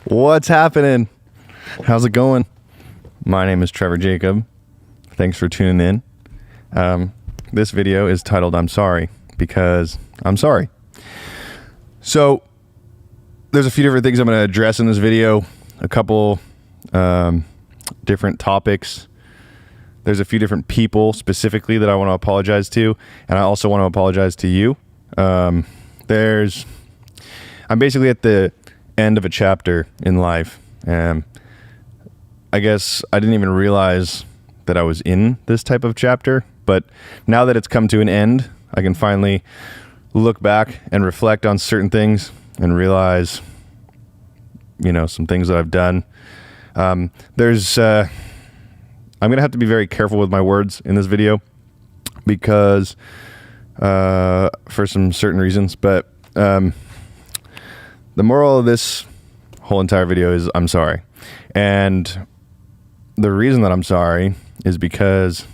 What's happening? How's it going? My name is Trevor Jacob. Thanks for tuning in. This video is titled I'm Sorry because I'm sorry. So there's a few different things I'm going to address in this video, a couple different topics. There's a few different people specifically that I want to apologize to, and I also want to apologize to you. I'm basically at the end of a chapter in life, and I guess I didn't even realize that I was in this type of chapter, but now that it's come to an end, I can finally look back and reflect on certain things and realize, some things that I've done. I'm going to have to be very careful with my words in this video because for some certain reasons, but the moral of this whole entire video is I'm sorry. And the reason that I'm sorry is because,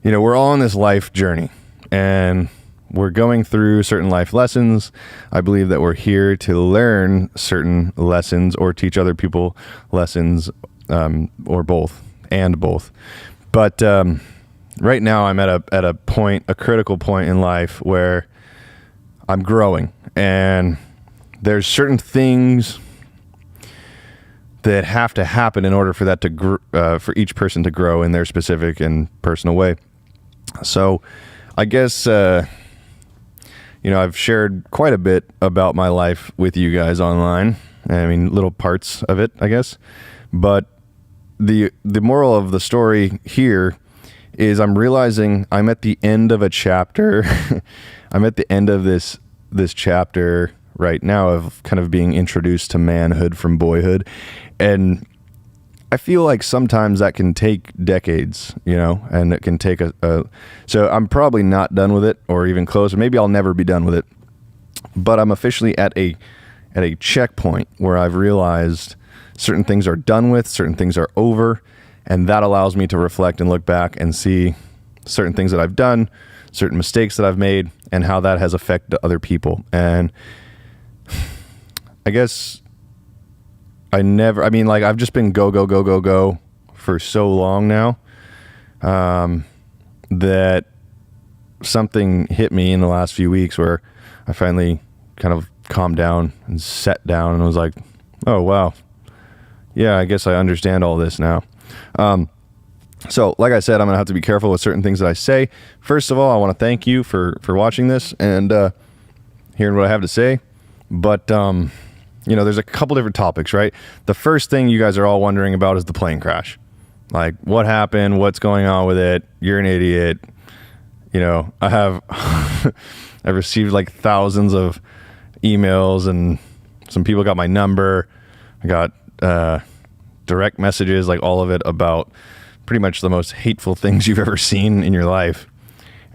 we're all on this life journey and we're going through certain life lessons. I believe that we're here to learn certain lessons or teach other people lessons, or both. But right now I'm at a critical point in life where I'm growing, and there's certain things that have to happen in order for that to for each person to grow in their specific and personal way. So I guess I've shared quite a bit about my life with you guys online. I mean, little parts of it, I guess. But the moral of the story here is I'm realizing I'm at the end of a chapter. I'm at the end of this chapter right now of kind of being introduced to manhood from boyhood. And I feel like sometimes that can take decades, and it can take so I'm probably not done with it or even close, or maybe I'll never be done with it. But I'm officially at a checkpoint where I've realized certain things are done with, certain things are over, and that allows me to reflect and look back and see certain things that I've done, certain mistakes that I've made, and how that has affected other people. And I guess I've just been go for so long now, that something hit me in the last few weeks where I finally kind of calmed down and sat down and was like, oh, wow. Yeah, I guess I understand all this now. So like I said, I'm going to have to be careful with certain things that I say. First of all, I want to thank you for watching this and hearing what I have to say. But, there's a couple different topics, right? The first thing you guys are all wondering about is the plane crash. Like, what happened? What's going on with it? You're an idiot. I've received like thousands of emails, and some people got my number. I got direct messages, like all of it, about pretty much the most hateful things you've ever seen in your life.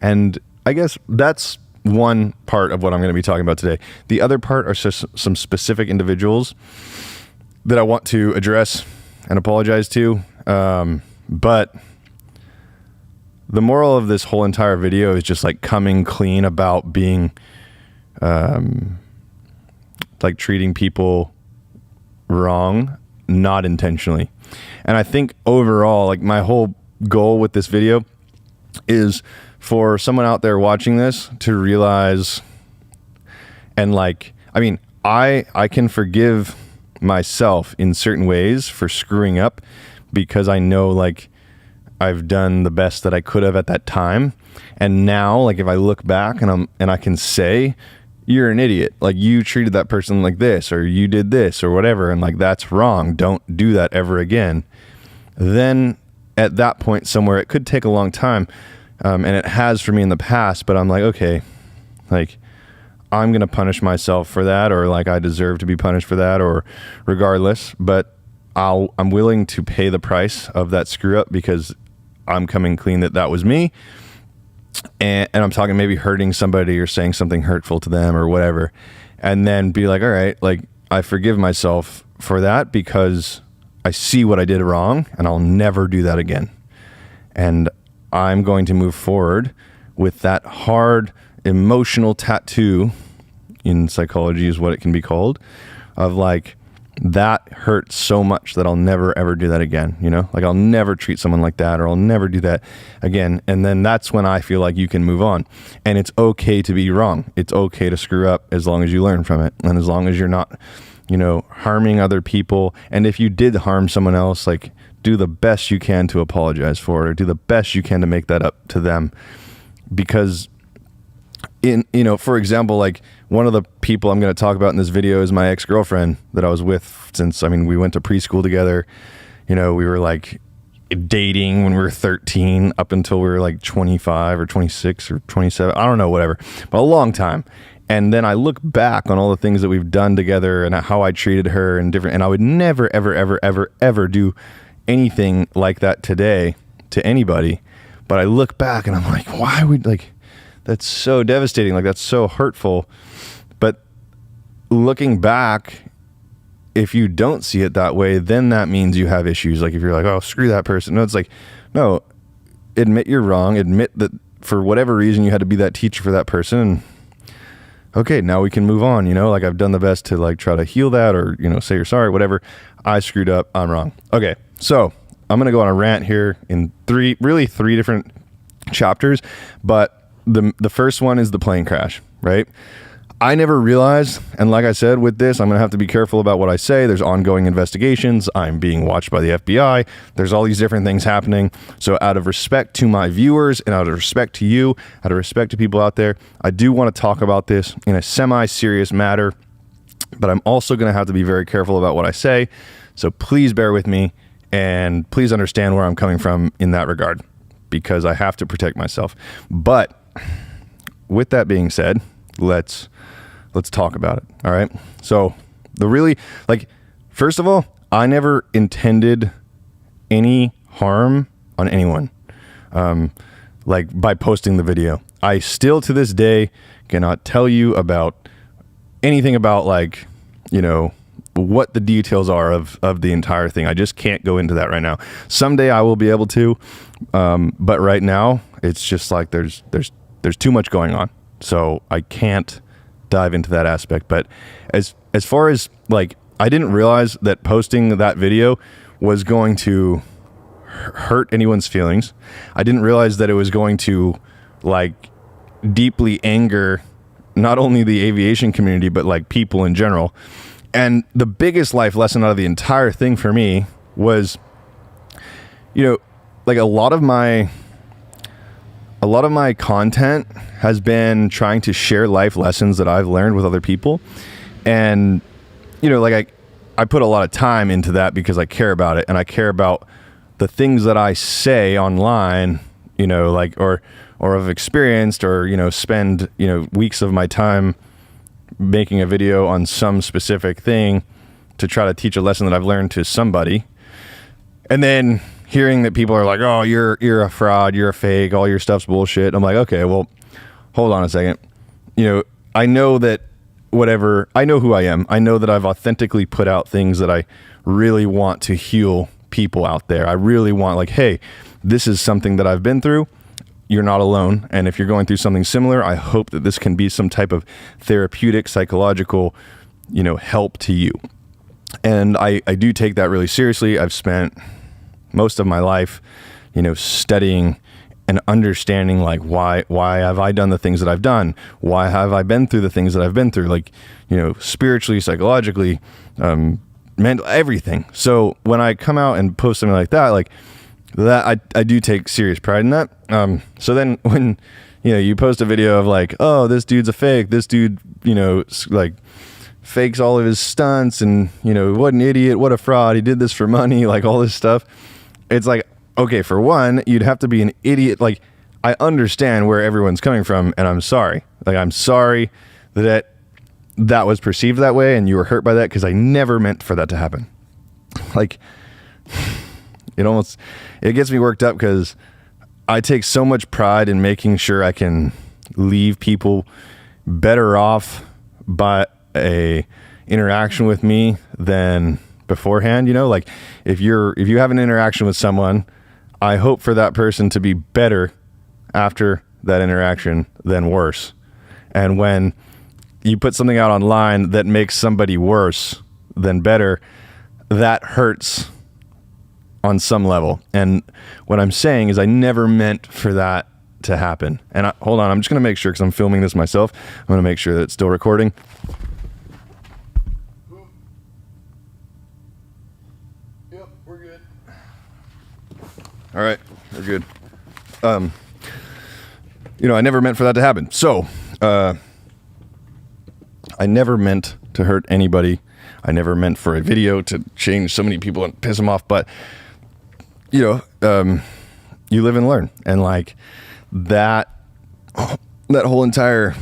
And I guess that's one part of what I'm going to be talking about today. The other part are just some specific individuals that I want to address and apologize to. But the moral of this whole entire video is just like coming clean about being, like treating people wrong, not intentionally. And I think overall, like my whole goal with this video is for someone out there watching this to realize, and I can forgive myself in certain ways for screwing up because I know like I've done the best that I could have at that time. And now, like if I look back and I can say, you're an idiot, like you treated that person like this, or you did this or whatever, and like that's wrong, don't do that ever again. Then at that point somewhere, it could take a long time, and it has for me in the past, but I'm like, okay, like I'm gonna punish myself for that, or like I deserve to be punished for that, or regardless, but I'm willing to pay the price of that screw up because I'm coming clean that was me. And I'm talking maybe hurting somebody or saying something hurtful to them or whatever, and then be like, all right, like I forgive myself for that because I see what I did wrong and I'll never do that again. And I'm going to move forward with that hard emotional tattoo, in psychology is what it can be called, of like, that hurt so much that I'll never ever do that again. Like I'll never treat someone like that, or I'll never do that again. And then that's when I feel like you can move on. And it's okay to be wrong. It's okay to screw up as long as you learn from it. And as long as you're not, harming other people. And if you did harm someone else, like do the best you can to apologize for it, or do the best you can to make that up to them. Because for example, like one of the people I'm going to talk about in this video is my ex-girlfriend that I was with since, we went to preschool together. We were like dating when we were 13 up until we were like 25 or 26 or 27. I don't know, whatever, but a long time. And then I look back on all the things that we've done together and how I treated her and I would never, ever, ever, ever, ever do anything like that today to anybody. But I look back and I'm like, why would that's so devastating. Like that's so hurtful. But looking back, if you don't see it that way, then that means you have issues. Like if you're like, oh, screw that person. No, it's like, no, admit you're wrong. Admit that for whatever reason you had to be that teacher for that person. And okay, now we can move on. Like I've done the best to like try to heal that, or, say you're sorry, whatever. I screwed up. I'm wrong. Okay. So I'm going to go on a rant here in three different chapters, but the first one is the plane crash, right? I never realized, and like I said, with this, I'm going to have to be careful about what I say. There's ongoing investigations. I'm being watched by the FBI. There's all these different things happening. So out of respect to my viewers and out of respect to you, out of respect to people out there, I do want to talk about this in a semi-serious matter, but I'm also going to have to be very careful about what I say. So please bear with me and please understand where I'm coming from in that regard, because I have to protect myself. But with that being said, let's talk about it. All right. So first of all, I never intended any harm on anyone. By posting the video, I still to this day cannot tell you about anything about what the details are of the entire thing. I just can't go into that right now. Someday I will be able to. But right now it's just like, there's too much going on. So I can't dive into that aspect. But as far as I didn't realize that posting that video was going to hurt anyone's feelings. I didn't realize that it was going to deeply anger not only the aviation community, but people in general. And the biggest life lesson out of the entire thing for me was, a lot of my content has been trying to share life lessons that I've learned with other people. And, I put a lot of time into that because I care about it, and I care about the things that I say online, or have experienced, or, spend, weeks of my time making a video on some specific thing to try to teach a lesson that I've learned to somebody. And then hearing that people are like, oh, you're a fraud, you're a fake, all your stuff's bullshit. I'm like, okay, well, hold on a second. I know that I know who I am. I know that I've authentically put out things that I really want to heal people out there. I really want hey, this is something that I've been through. You're not alone. And if you're going through something similar, I hope that this can be some type of therapeutic, psychological, help to you. And I do take that really seriously. I've spent most of my life, studying and understanding why have I done the things that I've done? Why have I been through the things that I've been through? Spiritually, psychologically, mental, everything. So when I come out and post something like that, that I do take serious pride in that. So then when, you post a video of oh, this dude's a fake, this dude, fakes all of his stunts and, what an idiot, what a fraud. He did this for money, all this stuff. It's okay, for one, you'd have to be an idiot. I understand where everyone's coming from, and I'm sorry. I'm sorry that was perceived that way and you were hurt by that, because I never meant for that to happen. It gets me worked up because I take so much pride in making sure I can leave people better off by a interaction with me than beforehand. If you have an interaction with someone, I hope for that person to be better after that interaction than worse. And when you put something out online that makes somebody worse, then better, that hurts on some level. And what I'm saying is I never meant for that to happen. And hold on, I'm just going to make sure, because I'm filming this myself, I'm going to make sure that it's still recording. Yep, we're good. All right, we're good. I never meant for that to happen. So, I never meant to hurt anybody. I never meant for a video to change so many people and piss them off. But, you live and learn. And like that whole entire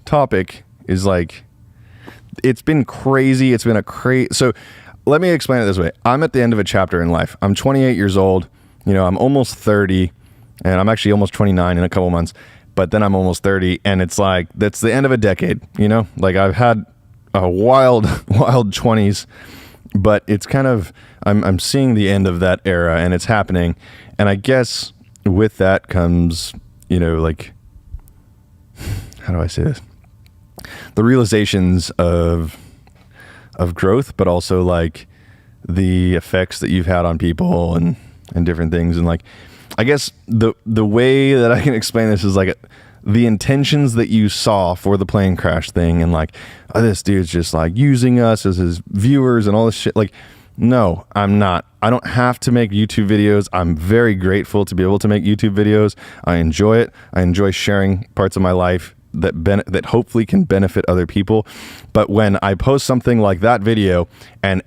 topic is like, it's been crazy. It's been so let me explain it this way. I'm at the end of a chapter in life. I'm 28 years old. I'm almost 30, and I'm actually almost 29 in a couple months, but then I'm almost 30, and it's like, that's the end of a decade, like I've had a wild 20s, but it's kind of, I'm seeing the end of that era, and it's happening. And I guess with that comes, like, how do I say this? The realizations of growth, but also like the effects that you've had on people and different things. And like, I guess the way that I can explain this is like the intentions that you saw for the plane crash thing, and like, oh, this dude's just like using us as his viewers and all this shit. Like, no, I'm not. I don't have to make YouTube videos. I'm very grateful to be able to make YouTube videos. I enjoy it. I enjoy sharing parts of my life that hopefully can benefit other people. But when I post something like that video, and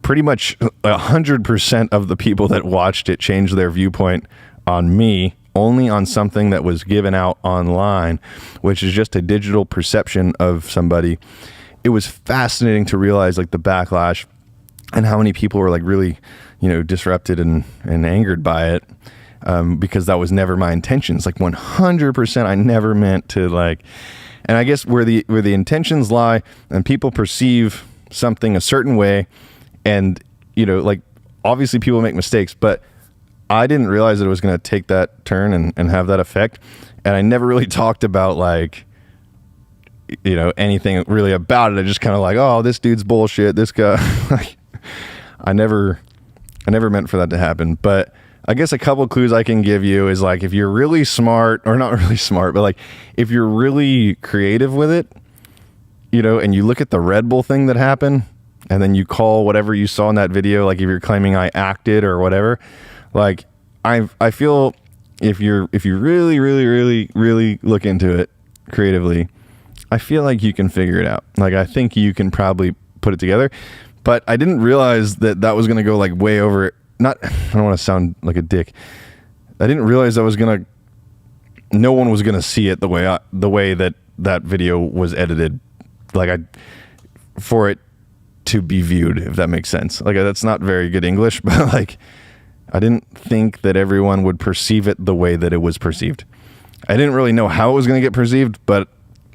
pretty much 100% of the people that watched it changed their viewpoint on me, only on something that was given out online, which is just a digital perception of somebody, it was fascinating to realize like the backlash and how many people were like really, disrupted and angered by it. Because that was never my intentions. Like 100%, I never meant to like, and I guess where the intentions lie and people perceive something a certain way, and like obviously people make mistakes, but I didn't realize that it was going to take that turn and have that effect. And I never really talked about like, anything really about it. I just kind of like, oh, this dude's bullshit. This guy, like, I never meant for that to happen. But I guess a couple clues I can give you is like, if you're really smart, or not really smart, but like if you're really creative with it, and you look at the Red Bull thing that happened, and then you call whatever you saw in that video, like if you're claiming I acted or whatever, like I feel if you really, really, really, really look into it creatively, I feel like you can figure it out. Like I think you can probably put it together, but I didn't realize that was going to go like way over it. I don't want to sound like a dick. I didn't realize no one was going to see it the way that video was edited, like for it to be viewed, if that makes sense. Like that's not very good English, but like I didn't think that everyone would perceive it the way that it was perceived. I didn't really know how it was going to get perceived, but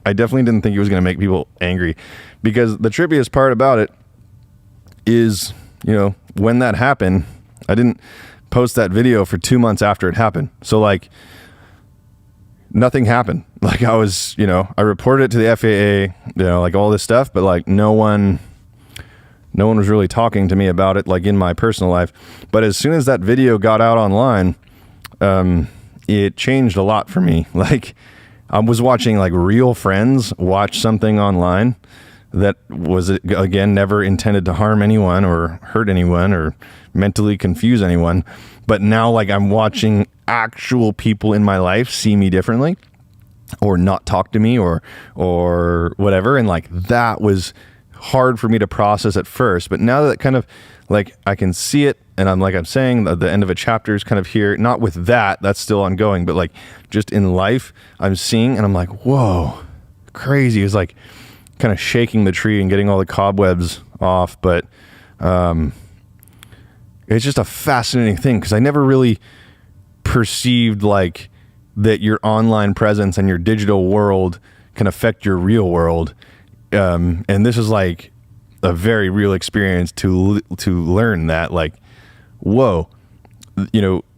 I definitely didn't think it was going to make people angry, because the trippiest part about it is, when that happened, I didn't post that video for 2 months after it happened. So like nothing happened. Like I was, I reported it to the FAA, like all this stuff, but like no one was really talking to me about it, like in my personal life. But as soon as that video got out online, it changed a lot for me. Like I was watching like real friends watch something online that was, again, never intended to harm anyone or hurt anyone or mentally confuse anyone. But now like I'm watching actual people in my life see me differently or not talk to me or whatever. And like that was hard for me to process at first. But now that kind of like I can see it, and I'm saying the end of a chapter is kind of here, not with that's still ongoing, but like just in life I'm seeing, and I'm like, whoa, crazy. It's like kind of shaking the tree and getting all the cobwebs off. But it's just a fascinating thing, because I never really perceived like that your online presence and your digital world can affect your real world. And this is like a very real experience to learn that, like, whoa,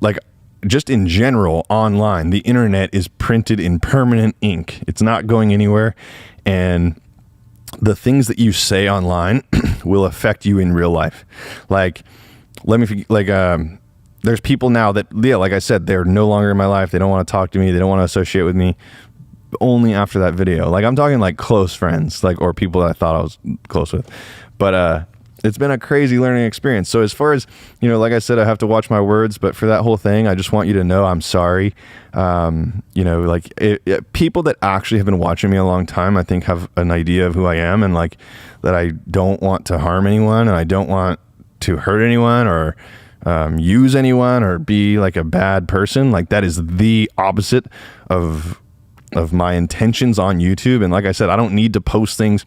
like just in general online, the internet is printed in permanent ink. It's not going anywhere. And the things that you say online will affect you in real life. Like, there's people now that, yeah, like I said, they're no longer in my life. They don't want to talk to me. They don't want to associate with me only after that video. Like, I'm talking like close friends, like, or people that I thought I was close with. But, it's been a crazy learning experience. So as far as, you know, like I said, I have to watch my words, but for that whole thing, I just want you to know I'm sorry. You know, like people that actually have been watching me a long time, I think have an idea of who I am, and like that I don't want to harm anyone, and I don't want to hurt anyone or use anyone or be like a bad person. Like, that is the opposite of my intentions on YouTube. And like I said, I don't need to post things.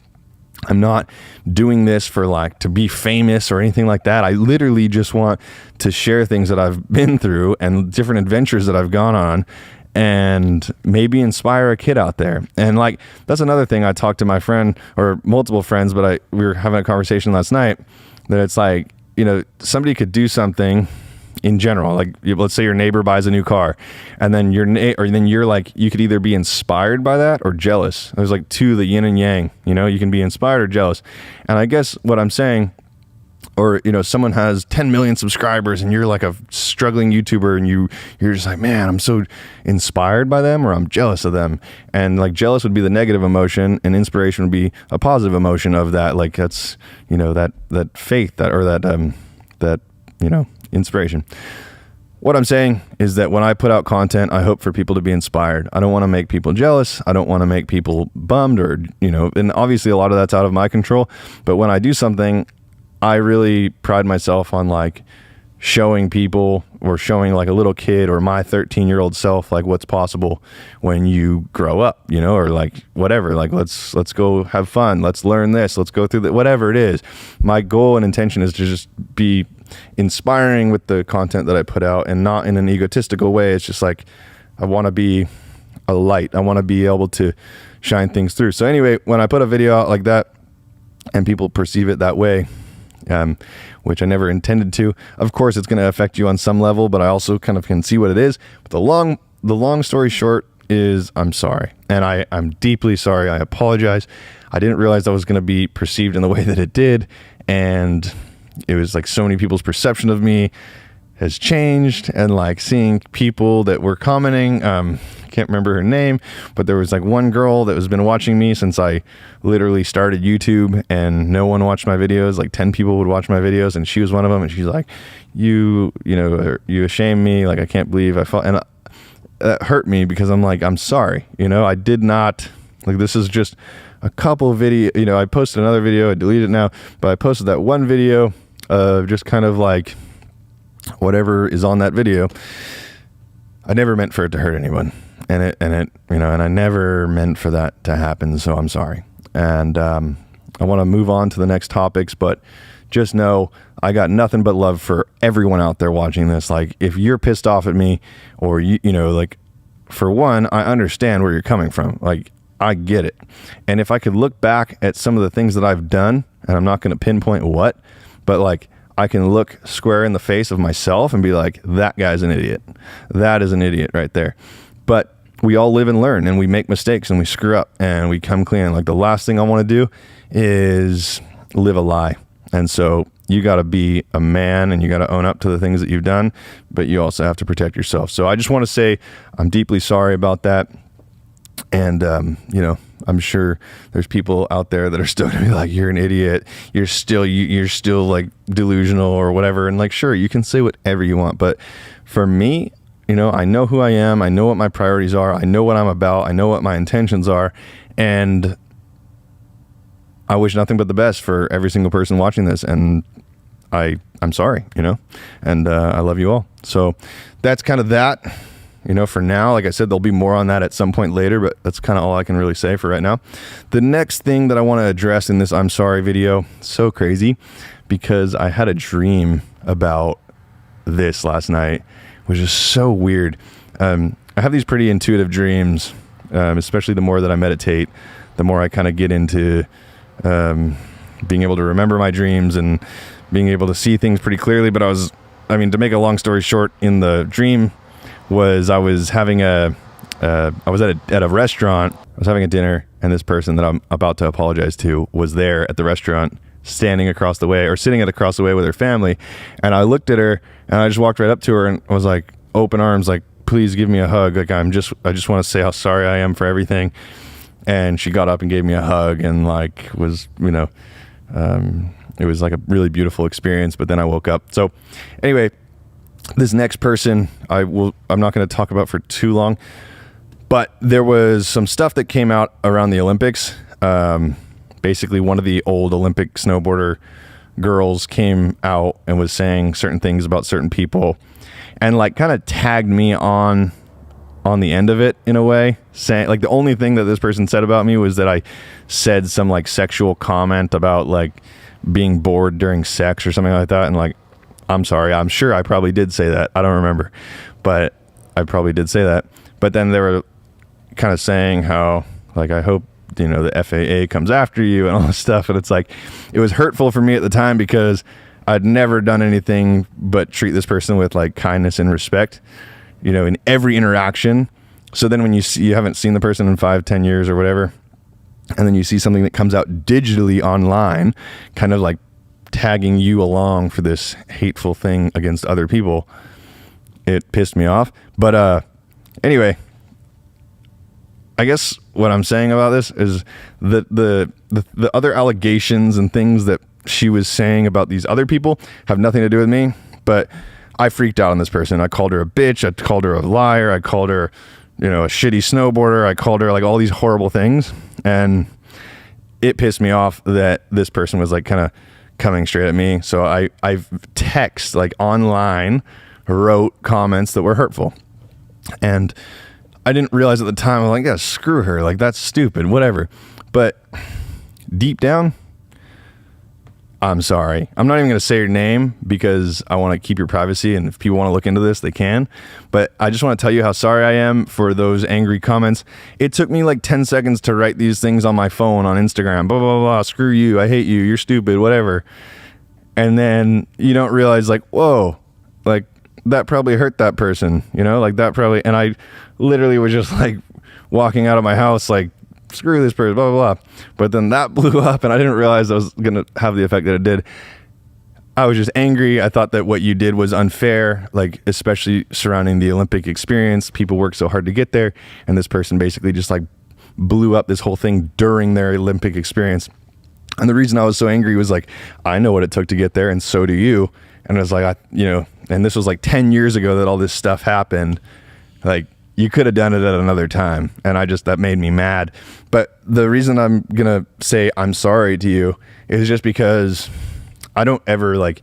I'm not doing this for like to be famous or anything like that. I literally just want to share things that I've been through and different adventures that I've gone on, and maybe inspire a kid out there. And like, that's another thing. I talked to my friend, or multiple friends, but we were having a conversation last night that it's like, you know, somebody could do something in general, like let's say your neighbor buys a new car, and then you're like, you could either be inspired by that or jealous. There's like the yin and yang, you know, you can be inspired or jealous. And I guess what I'm saying, or, you know, someone has 10 million subscribers and you're like a struggling YouTuber, and you're just like, man, I'm so inspired by them, or I'm jealous of them. And like, jealous would be the negative emotion, and inspiration would be a positive emotion of that. Like, that's, you know, that faith, that you know, inspiration. What I'm saying is that when I put out content, I hope for people to be inspired. I don't want to make people jealous. I don't want to make people bummed, or, you know, and obviously a lot of that's out of my control. But when I do something, I really pride myself on like showing people, or showing like a little kid or my 13-year-old self, like what's possible when you grow up, you know, or like whatever, like let's go have fun. Let's learn this. Let's go through that, whatever it is. My goal and intention is to just be inspiring with the content that I put out, and not in an egotistical way. It's just like, I want to be a light. I want to be able to shine things through. So anyway, when I put a video out like that and people perceive it that way, which I never intended to, of course it's going to affect you on some level, but I also kind of can see what it is. But the long story short is, I'm sorry. And I'm deeply sorry. I apologize. I didn't realize that was going to be perceived in the way that it did. And it was like, so many people's perception of me has changed, and like seeing people that were commenting, I can't remember her name, but there was like one girl that has been watching me since I literally started YouTube, and no one watched my videos. Like 10 people would watch my videos, and she was one of them. And she's like, you know, you ashamed me. Like, I can't believe I felt, and that hurt me, because I'm like, I'm sorry. You know, I did not, like, this is just a couple of video, you know, I posted another video, I deleted it now, but I posted that one video of just kind of like whatever is on that video. I never meant for it to hurt anyone, and it, you know, and I never meant for that to happen. So I'm sorry. And, I want to move on to the next topics, but just know I got nothing but love for everyone out there watching this. Like, if you're pissed off at me, or you know, like, for one, I understand where you're coming from. Like, I get it. And if I could look back at some of the things that I've done, and I'm not going to pinpoint what, but like, I can look square in the face of myself and be like, that guy's an idiot. That is an idiot right there. But we all live and learn, and we make mistakes, and we screw up, and we come clean. Like, the last thing I want to do is live a lie. And so you got to be a man, and you got to own up to the things that you've done, but you also have to protect yourself. So I just want to say I'm deeply sorry about that. And, you know, I'm sure there's people out there that are still gonna be like, you're an idiot. You're still like delusional or whatever. And like, sure, you can say whatever you want. But for me, you know, I know who I am. I know what my priorities are. I know what I'm about. I know what my intentions are. And I wish nothing but the best for every single person watching this. And I'm sorry, you know, and I love you all. So that's kind of that. You know, for now, like I said, there'll be more on that at some point later, but that's kind of all I can really say for right now. The next thing that I want to address in this I'm sorry video, so crazy, because I had a dream about this last night, which is so weird. I have these pretty intuitive dreams, especially the more that I meditate, the more I kind of get into being able to remember my dreams and being able to see things pretty clearly. But to make a long story short, in the dream, I was having I was at a restaurant. I was having a dinner, And this person that I'm about to apologize to was there at the restaurant, standing across the way or sitting across the way with her family. And I looked at her and I just walked right up to her and was like, open arms, like, please give me a hug. Like, I just want to say how sorry I am for everything. And she got up and gave me a hug and like was, it was like a really beautiful experience. But then I woke up. So anyway, this next person I'm not going to talk about for too long, but there was some stuff that came out around the Olympics. Basically one of the old Olympic snowboarder girls came out and was saying certain things about certain people and like kind of tagged me on the end of it in a way, saying like the only thing that this person said about me was that I said some like sexual comment about like being bored during sex or something like that. And like, I'm sorry, I'm sure I probably did say that. I don't remember, but I probably did say that. But then they were kind of saying how like, I hope, the FAA comes after you and all this stuff. And it's like, it was hurtful for me at the time because I'd never done anything but treat this person with like kindness and respect, in every interaction. So then when you haven't seen the person in 5-10 years or whatever, and then you see something that comes out digitally online, kind of like tagging you along for this hateful thing against other people, it pissed me off. But anyway, I guess what I'm saying about this is that the other allegations and things that she was saying about these other people have nothing to do with me, but I freaked out on this person. I called her a bitch. I called her a liar. I called her, a shitty snowboarder. I called her like all these horrible things. And it pissed me off that this person was like kind of coming straight at me. So I've like online wrote comments that were hurtful. And I didn't realize at the time, I'm like, yeah, screw her. Like, that's stupid, whatever. But deep down, I'm sorry. I'm not even going to say your name because I want to keep your privacy. And if people want to look into this, they can. But I just want to tell you how sorry I am for those angry comments. It took me like 10 seconds to write these things on my phone, on Instagram, blah, blah, blah, screw you. I hate you. You're stupid, whatever. And then you don't realize like, whoa, like that probably hurt that person, like that probably. And I literally was just like walking out of my house, like, screw this person, blah, blah, blah. But then that blew up and I didn't realize I was going to have the effect that it did. I was just angry. I thought that what you did was unfair, like, especially surrounding the Olympic experience. People worked so hard to get there. And this person basically just like blew up this whole thing during their Olympic experience. And the reason I was so angry was like, I know what it took to get there and so do you. And it was like, and this was like 10 years ago that all this stuff happened. Like, you could have done it at another time. And that made me mad. But the reason I'm going to say I'm sorry to you is just because I don't ever like,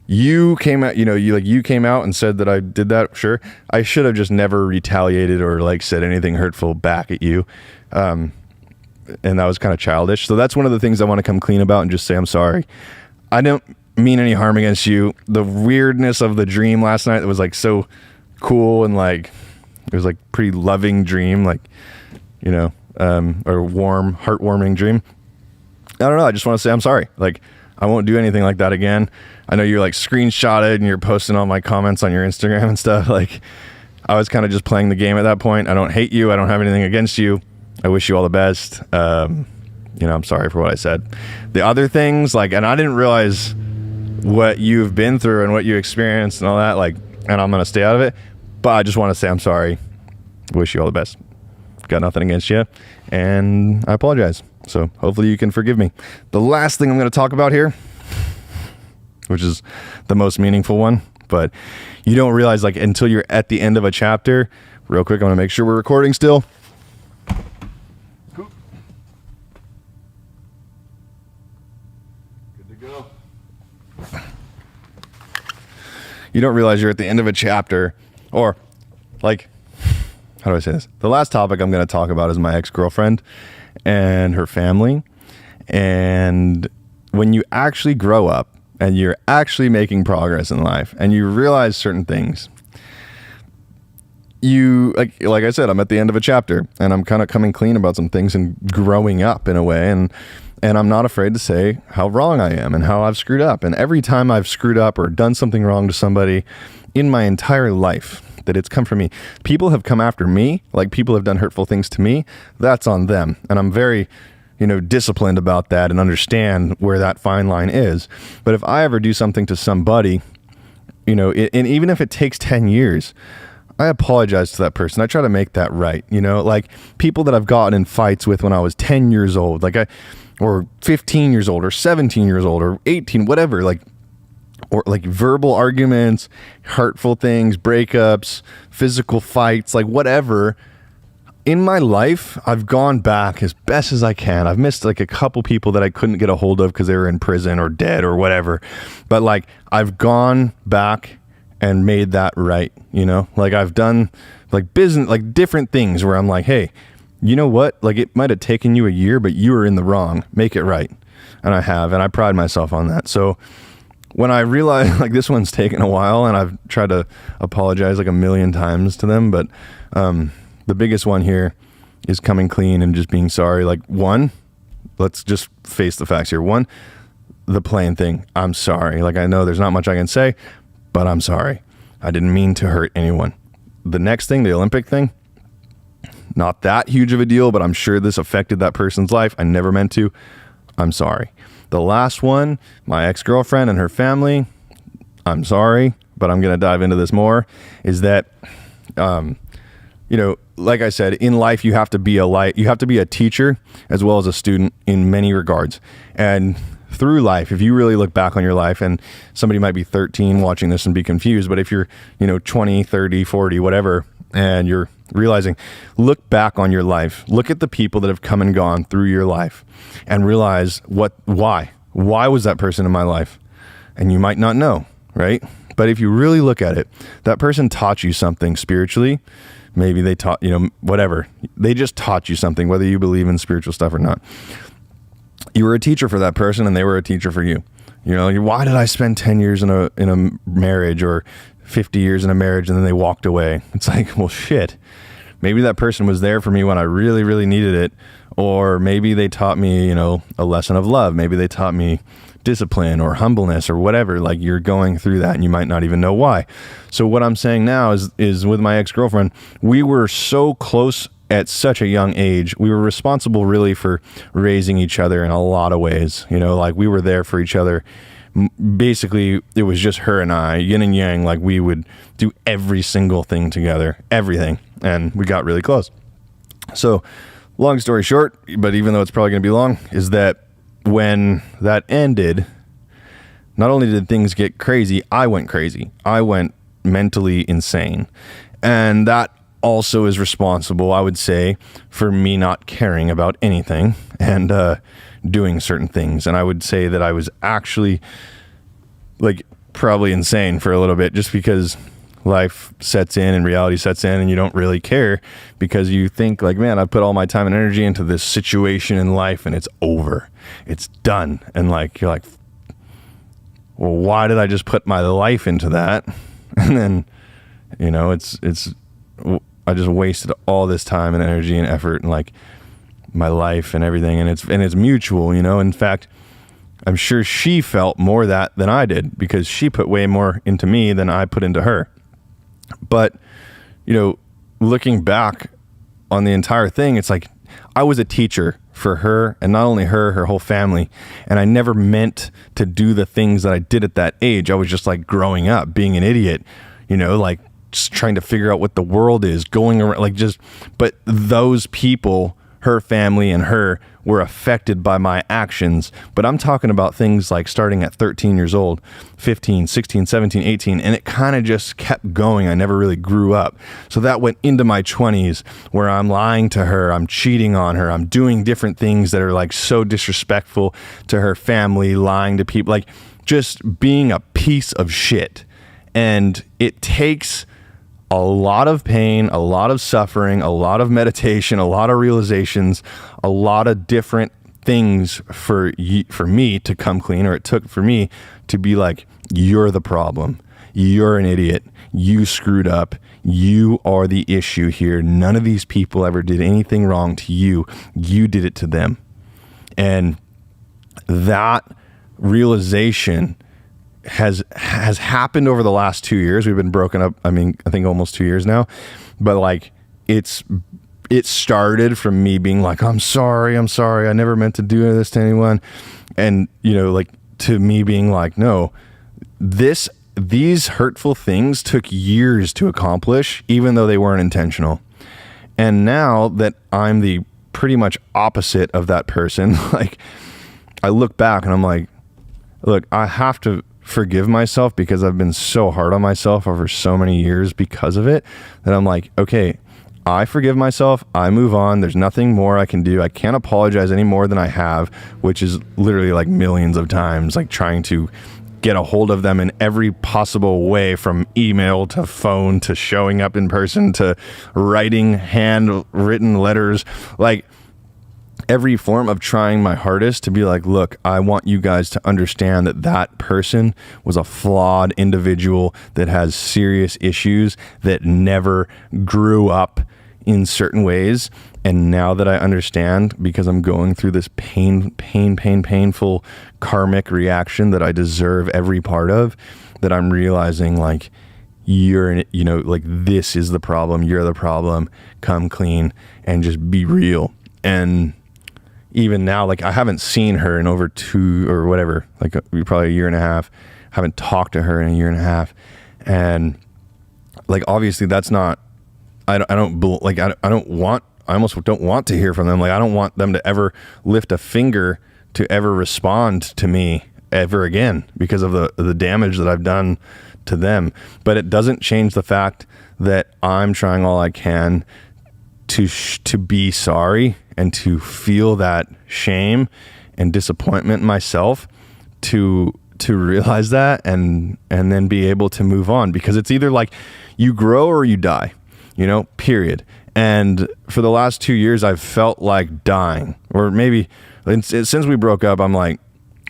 you came out, you came out and said that I did that. Sure. I should have just never retaliated or like said anything hurtful back at you. And that was kind of childish. So that's one of the things I want to come clean about and just say, I'm sorry. I don't mean any harm against you. The weirdness of the dream last night that was like so cool and like, it was like pretty loving dream, like, or warm, heartwarming dream. I don't know. I just want to say I'm sorry. Like, I won't do anything like that again. I know you're like screenshotted and you're posting all my comments on your Instagram and stuff. Like, I was kind of just playing the game at that point. I don't hate you. I don't have anything against you. I wish you all the best. I'm sorry for what I said. The other things, like, and I didn't realize what you've been through and what you experienced and all that, like, and I'm going to stay out of it. But I just want to say I'm sorry. Wish you all the best. Got nothing against you. And I apologize. So hopefully you can forgive me. The last thing I'm going to talk about here, which is the most meaningful one, but you don't realize like until you're at the end of a chapter. Real quick, I'm going to make sure we're recording still. Good to go. You don't realize you're at the end of a chapter. Or, like, how do I say this? The last topic I'm going to talk about is my ex-girlfriend and her family. And when you actually grow up and you're actually making progress in life and you realize certain things, like I said, I'm at the end of a chapter and I'm kind of coming clean about some things and growing up in a way. And I'm not afraid to say how wrong I am and how I've screwed up. And every time I've screwed up or done something wrong to somebody in my entire life, that it's come from me. People have come after me, like people have done hurtful things to me. That's on them. And I'm very, disciplined about that and understand where that fine line is. But if I ever do something to somebody, and even if it takes 10 years, I apologize to that person. I try to make that right. Like people that I've gotten in fights with when I was 10 years old, or 15 years old, or 17 years old, or 18, whatever, or verbal arguments, hurtful things, breakups, physical fights, whatever. In my life, I've gone back as best as I can. I've missed a couple people that I couldn't get a hold of because they were in prison or dead or whatever. But I've gone back and made that right. I've done business, different things where I'm like, hey, you know what? It might have taken you a year, but you were in the wrong. Make it right. And I have, and I pride myself on that. So when I realize this one's taken a while, and I've tried to apologize a million times to them, but the biggest one here is coming clean and just being sorry. One, let's just face the facts here. One, the plain thing. I'm sorry. I know there's not much I can say, but I'm sorry. I didn't mean to hurt anyone. The next thing, the Olympic thing, not that huge of a deal, but I'm sure this affected that person's life. I never meant to. I'm sorry. The last one, my ex-girlfriend and her family, I'm sorry, but I'm going to dive into this more, is that, like I said, in life, you have to be a teacher as well as a student in many regards. And through life, if you really look back on your life, and somebody might be 13 watching this and be confused, but if you're, 20, 30, 40, whatever, and you're realizing, look back on your life, look at the people that have come and gone through your life and realize why was that person in my life? And you might not know, right? But if you really look at it, that person taught you something spiritually. Maybe they taught, whatever. They just taught you something, whether you believe in spiritual stuff or not. You were a teacher for that person, and they were a teacher for you. Why did I spend 10 years in a marriage, or 50 years in a marriage, and then they walked away? It's well, shit. Maybe that person was there for me when I really, really needed it. Or maybe they taught me, a lesson of love. Maybe they taught me discipline or humbleness or whatever. You're going through that and you might not even know why. So what I'm saying now is with my ex-girlfriend, we were so close at such a young age. We were responsible really for raising each other in a lot of ways. We were there for each other. Basically, it was just her and I, yin and yang. We would do every single thing together, everything. And we got really close. So long story short, but even though it's probably going to be long, is that when that ended, not only did things get crazy, I went crazy. I went mentally insane. And that also is responsible, I would say, for me not caring about anything and doing certain things. And I would say that I was actually probably insane for a little bit, just because life sets in and reality sets in and you don't really care, because you think man, I put all my time and energy into this situation in life and it's over. It's done. And you're well, why did I just put my life into that? And then, I just wasted all this time and energy and effort and my life and everything. And it's mutual, In fact, I'm sure she felt more that than I did, because she put way more into me than I put into her. But, looking back on the entire thing, it's I was a teacher for her, and not only her whole family. And I never meant to do the things that I did at that age. I was just growing up, being an idiot, just trying to figure out what the world is, going around, but those people, her family and her, were affected by my actions. But I'm talking about things starting at 13 years old, 15, 16, 17, 18, and it kind of just kept going. I never really grew up. So that went into my 20s, where I'm lying to her, I'm cheating on her, I'm doing different things that are so disrespectful to her family, lying to people, just being a piece of shit. And it takes a lot of pain, a lot of suffering, a lot of meditation, a lot of realizations, a lot of different things for me to come clean, or it took for me to be you're the problem. You're an idiot. You screwed up. You are the issue here. None of these people ever did anything wrong to you. You did it to them. And that realization has happened over the last 2 years. We've been broken up, I think almost 2 years now, but like it started from me being like, I'm sorry, I never meant to do this to anyone. And, like to me being like, no, these hurtful things took years to accomplish, even though they weren't intentional. And now that I'm the pretty much opposite of that person, like I look back and I'm like, look, I have to forgive myself because I've been so hard on myself over so many years because of it, that I'm like, okay, I forgive myself. I move on. There's nothing more I can do. I can't apologize any more than I have, which is literally like millions of times, like trying to get a hold of them in every possible way, from email to phone to showing up in person to writing handwritten letters, like every form of trying my hardest to be like, look, I want you guys to understand that that person was a flawed individual that has serious issues, that never grew up in certain ways. And now that I understand, because I'm going through this painful karmic reaction that I deserve every part of, that I'm realizing like, like this is the problem. You're the problem. Come clean and just be real. And even now, like I haven't seen her in over 2 or whatever, like probably a year and a half. I haven't talked to her in a year and a half. And like, obviously that's not, I almost don't want to hear from them. Like, I don't want them to ever lift a finger to ever respond to me ever again because of the damage that I've done to them. But it doesn't change the fact that I'm trying all I can to be sorry and to feel that shame and disappointment in myself, to realize that and then be able to move on, because it's either like you grow or you die, period. And for the last 2 years, I've felt like dying, or maybe since we broke up, I'm like,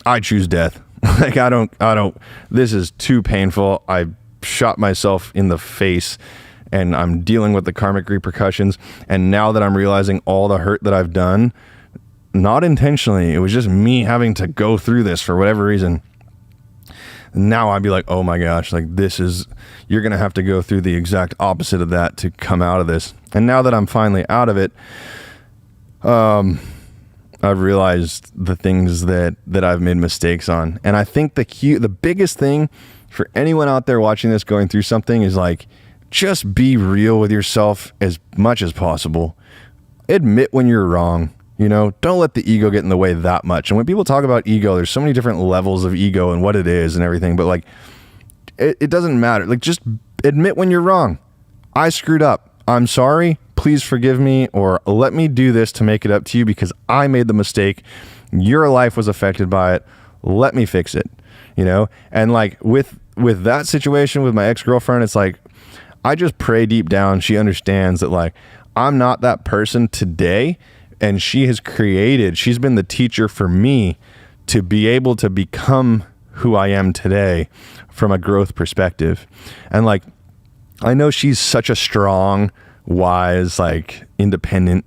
I choose death. Like, I don't, this is too painful. I shot myself in the face and I'm dealing with the karmic repercussions. And now that I'm realizing all the hurt that I've done, not intentionally, it was just me having to go through this for whatever reason. Now I'd be like, oh my gosh, like you're going to have to go through the exact opposite of that to come out of this. And now that I'm finally out of it, I've realized the things that I've made mistakes on. And I think the biggest thing for anyone out there watching this, going through something, is like, just be real with yourself as much as possible. Admit when you're wrong. Don't let the ego get in the way that much. And when people talk about ego, there's so many different levels of ego and what it is and everything. But like, it doesn't matter. Like, just admit when you're wrong. I screwed up. I'm sorry. Please forgive me, or let me do this to make it up to you because I made the mistake. Your life was affected by it. Let me fix it. And like with that situation with my ex-girlfriend, it's like, I just pray deep down she understands that like I'm not that person today. And she's been the teacher for me to be able to become who I am today from a growth perspective. And like, I know she's such a strong, wise, like independent,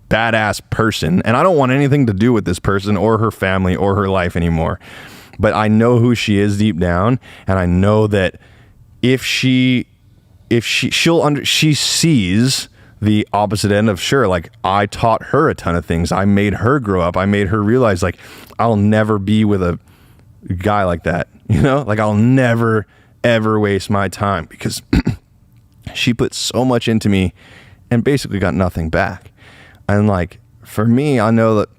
badass person. And I don't want anything to do with this person or her family or her life anymore. But I know who she is deep down. And I know that if she sees the opposite end of, sure, like I taught her a ton of things. I made her grow up. I made her realize like I'll never be with a guy like that, like I'll never ever waste my time, because she put so much into me and basically got nothing back. And like, for me, I know that,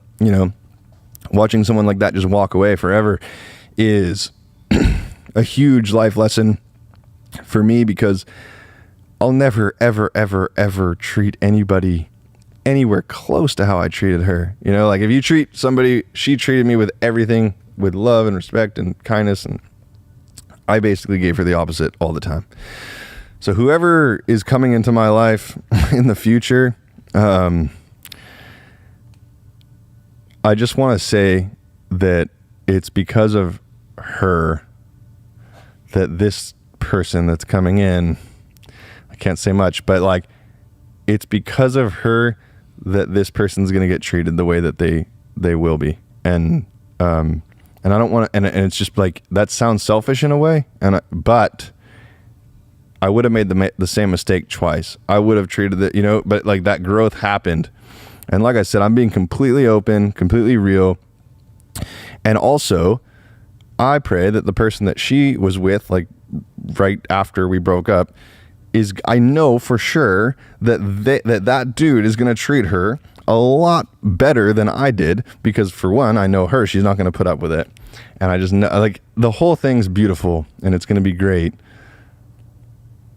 watching someone like that just walk away forever is a huge life lesson for me, because I'll never, ever, ever, ever treat anybody anywhere close to how I treated her. Like if you treat somebody, she treated me with everything, with love and respect and kindness. And I basically gave her the opposite all the time. So whoever is coming into my life in the future, I just want to say that it's because of her that this person that's coming in, can't say much, but like, it's because of her that this person's going to get treated the way that they will be. And And I don't want to, and it's just like, that sounds selfish in a way. But I would have made the same mistake twice. I would have treated it, but like that growth happened. And like I said, I'm being completely open, completely real. And also, I pray that the person that she was with, like right after we broke up, I know for sure that that dude is going to treat her a lot better than I did, because for one, I know her, she's not going to put up with it. And I just know, like, the whole thing's beautiful and it's going to be great.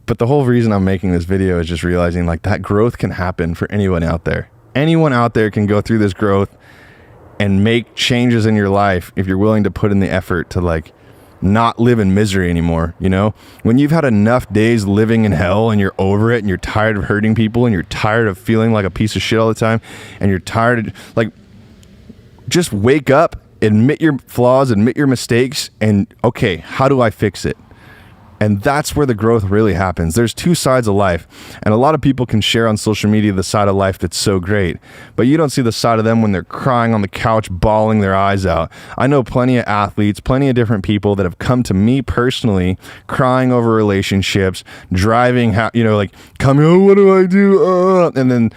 But the whole reason I'm making this video is just realizing, like, that growth can happen for anyone out there. Anyone out there can go through this growth and make changes in your life if you're willing to put in the effort to, like, not live in misery anymore. When you've had enough days living in hell and you're over it and you're tired of hurting people and you're tired of feeling like a piece of shit all the time and you're tired of, like, just wake up, admit your flaws, admit your mistakes, and okay, how do I fix it? And that's where the growth really happens. There's two sides of life. And a lot of people can share on social media the side of life that's so great, but you don't see the side of them when they're crying on the couch, bawling their eyes out. I know plenty of athletes, plenty of different people that have come to me personally, crying over relationships, driving, like, coming, what do I do? And then,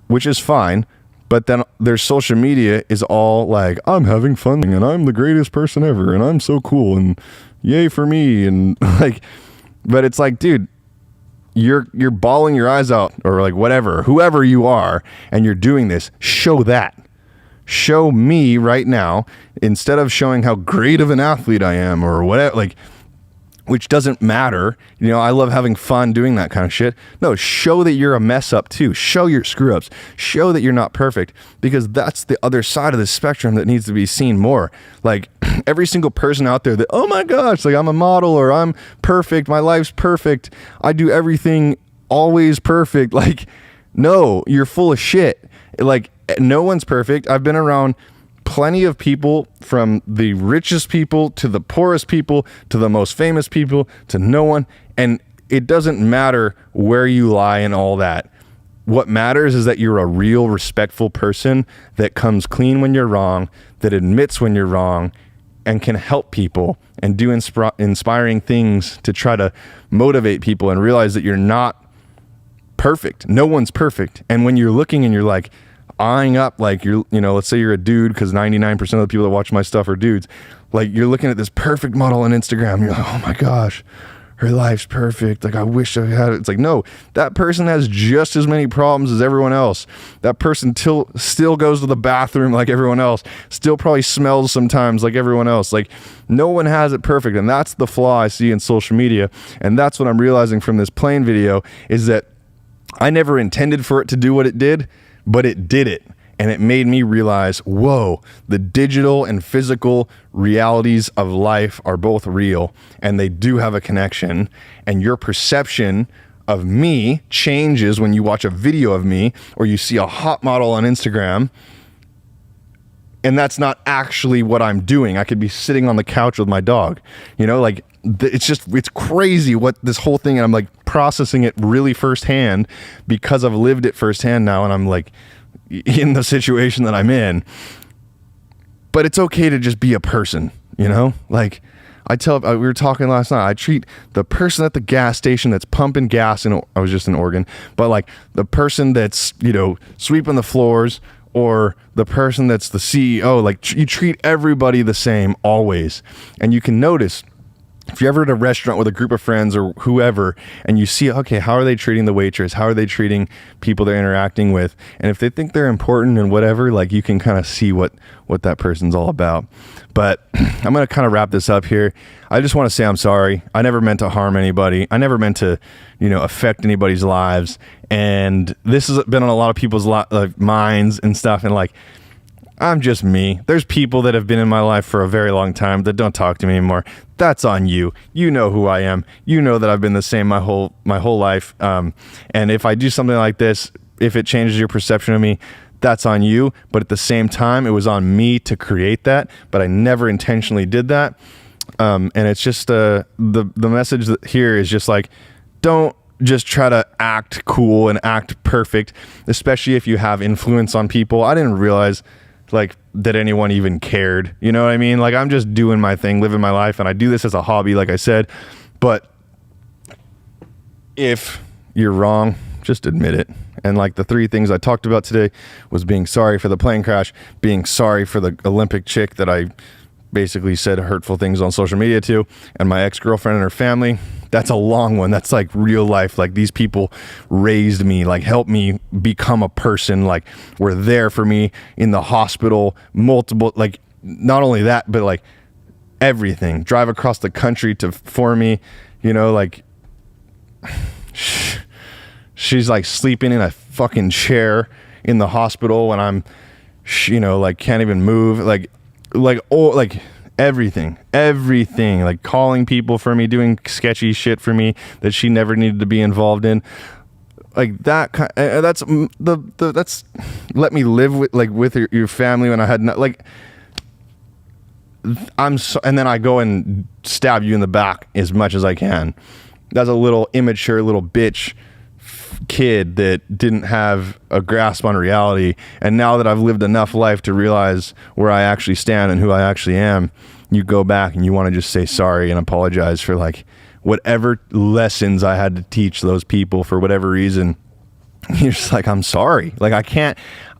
which is fine. But then their social media is all like, I'm having fun and I'm the greatest person ever and I'm so cool and yay for me. And like, but it's like, dude, you're bawling your eyes out, or like whatever, whoever you are, and you're doing this, show that. Show me right now, instead of showing how great of an athlete I am or whatever, like, which doesn't matter. I love having fun doing that kind of shit. No, show that you're a mess up too. Show your screw ups. Show that you're not perfect, because that's the other side of the spectrum that needs to be seen more. Like, every single person out there that, oh my gosh, like, I'm a model, or I'm perfect, my life's perfect, I do everything always perfect. Like, no, you're full of shit. Like, no one's perfect. I've been around plenty of people, from the richest people to the poorest people to the most famous people to no one, and it doesn't matter where you lie and all that. What matters is that you're a real, respectful person that comes clean when you're wrong, that admits when you're wrong, and can help people and do inspiring things to try to motivate people and realize that you're not perfect. No one's perfect. And when you're looking and you're like eyeing up, like, let's say you're a dude, because 99% of the people that watch my stuff are dudes. Like, you're looking at this perfect model on Instagram, you're like, oh my gosh, her life's perfect, like, I wish I had it. It's like, no, that person has just as many problems as everyone else. That person still goes to the bathroom like everyone else, still probably smells sometimes like everyone else. Like, no one has it perfect. And that's the flaw I see in social media. And that's what I'm realizing from this plane video, is that I never intended for it to do what it did, but it did it. And it made me realize, whoa, the digital and physical realities of life are both real, and they do have a connection. And your perception of me changes when you watch a video of me, or you see a hot model on Instagram, and that's not actually what I'm doing. I could be sitting on the couch with my dog, like, it's crazy what this whole thing, and I'm like processing it really firsthand because I've lived it firsthand now, and I'm like in the situation that I'm in. But it's okay to just be a person, like, we were talking last night, I treat the person at the gas station that's pumping gas, and I was just in Oregon, but like the person that's, sweeping the floors, or the person that's the CEO, like, you treat everybody the same always. And you can notice, if you're ever at a restaurant with a group of friends or whoever, and you see, okay, how are they treating the waitress? How are they treating people they're interacting with? And if they think they're important and whatever, like, you can kind of see what that person's all about. But I'm going to kind of wrap this up here. I just want to say I'm sorry. I never meant to harm anybody. I never meant to, affect anybody's lives. And this has been on a lot of people's minds and stuff. And like, I'm just me. There's people that have been in my life for a very long time that don't talk to me anymore. That's on you. You know who I am. You know that I've been the same my whole life. And if I do something like this, if it changes your perception of me, that's on you. But at the same time, it was on me to create that, but I never intentionally did that. And it's just the message here is just like, don't just try to act cool and act perfect, especially if you have influence on people. I didn't realize, like, that anyone even cared. You know what I mean? Like, I'm just doing my thing, living my life, and I do this as a hobby, like I said. But if you're wrong, just admit it. And like the 3 things I talked about today was being sorry for the plane crash, being sorry for the Olympic chick that I basically said hurtful things on social media to, and my ex-girlfriend and her family. That's a long one. That's like real life. Like, these people raised me, like helped me become a person, like were there for me in the hospital, multiple, like not only that, but like everything, drive across the country for me, you know, like she's like sleeping in a fucking chair in the hospital when I'm, you know, like can't even move, like everything, like calling people for me, doing sketchy shit for me that she never needed to be involved in, like that. That's that's let me live with your family when I had not, like, and then I go and stab you in the back as much as I can. That's a little immature little bitch kid that didn't have a grasp on reality. And now that I've lived enough life to realize where I actually stand and who I actually am, you go back and you want to just say sorry and apologize for like whatever lessons I had to teach those people for whatever reason. You're just like, I'm sorry. Like,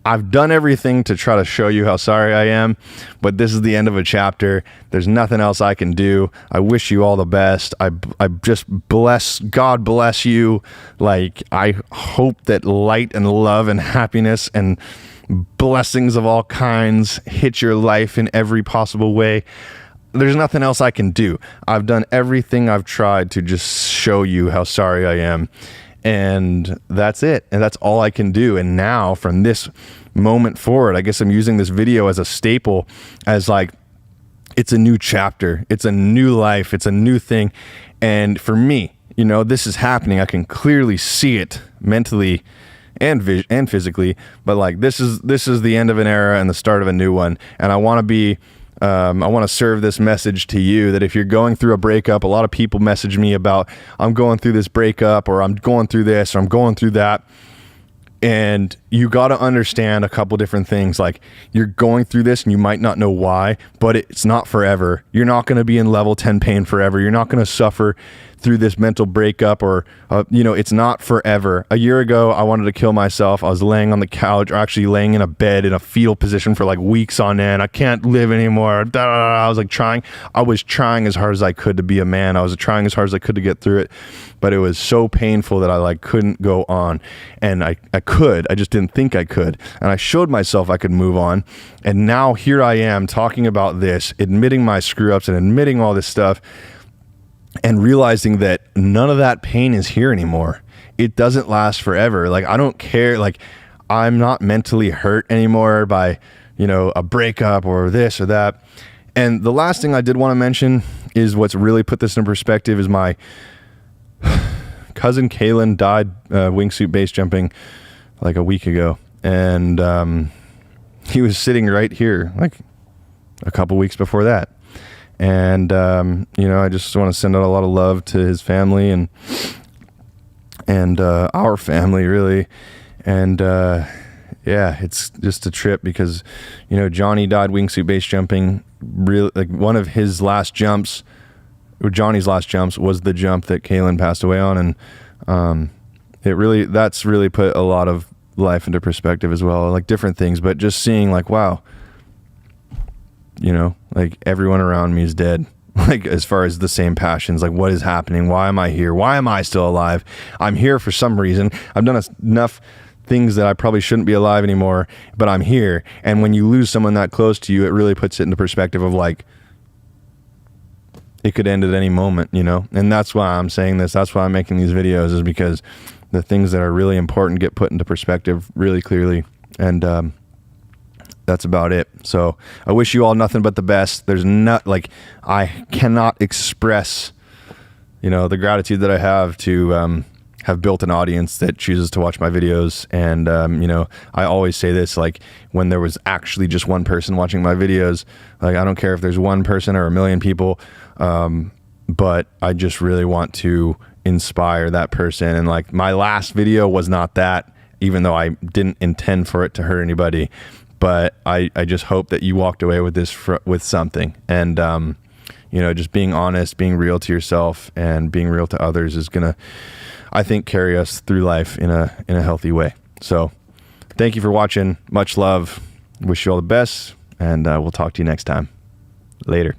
I've done everything to try to show you how sorry I am, but this is the end of a chapter. There's nothing else I can do. I wish you all the best. I just God bless you. Like, I hope that light and love and happiness and blessings of all kinds hit your life in every possible way. There's nothing else I can do. I've done everything I've tried to just show you how sorry I am. And that's it. And that's all I can do. And now from this moment forward, I guess I'm using this video as a staple, as like, it's a new chapter. It's a new life. It's a new thing. And for me, you know, this is happening. I can clearly see it mentally and physically, but like, this is the end of an era and the start of a new one. And I want to serve this message to you that if you're going through a breakup, a lot of people message me about, I'm going through this breakup, or I'm going through this, or I'm going through that. And you got to understand a couple different things. Like, you're going through this and you might not know why, but it's not forever. You're not going to be in level 10 pain forever. You're not going to suffer through this mental breakup, or, you know, it's not forever. A year ago, I wanted to kill myself. I was laying on the couch, or actually laying in a bed in a fetal position for like weeks on end. I can't live anymore. I was like I was trying as hard as I could to be a man. I was trying as hard as I could to get through it, but it was so painful that I like couldn't go on. And I just didn't think I could. And I showed myself I could move on. And now here I am talking about this, admitting my screw ups and admitting all this stuff, and realizing that none of that pain is here anymore. It doesn't last forever. Like, I don't care. Like, I'm not mentally hurt anymore by, you know, a breakup or this or that. And the last thing I did want to mention is what's really put this in perspective is my cousin Kaylin died wingsuit base jumping like a week ago. And he was sitting right here like a couple weeks before that. And, you know, I just want to send out a lot of love to his family and our family, really. And, yeah, it's just a trip because, you know, Johnny died wingsuit base jumping. Really, like, one of his last jumps, or Johnny's last jumps, was the jump that Kaylin passed away on. And, that's really put a lot of life into perspective as well, like different things, but just seeing like, wow, you know, like everyone around me is dead. Like, as far as the same passions, like, what is happening? Why am I here? Why am I still alive? I'm here for some reason. I've done enough things that I probably shouldn't be alive anymore, but I'm here. And when you lose someone that close to you, it really puts it into perspective of like, it could end at any moment, you know? And that's why I'm saying this. That's why I'm making these videos, is because the things that are really important get put into perspective really clearly. And, that's about it. So I wish you all nothing but the best. There's not, like, I cannot express, you know, the gratitude that I have to have built an audience that chooses to watch my videos. And, you know, I always say this, like, when there was actually just one person watching my videos, like, I don't care if there's one person or a million people, but I just really want to inspire that person. And like, my last video was not that, even though I didn't intend for it to hurt anybody. but I just hope that you walked away with this with something. And, you know, just being honest, being real to yourself and being real to others is going to, I think, carry us through life in a healthy way. So thank you for watching. Much love. Wish you all the best, and we'll talk to you next time. Later.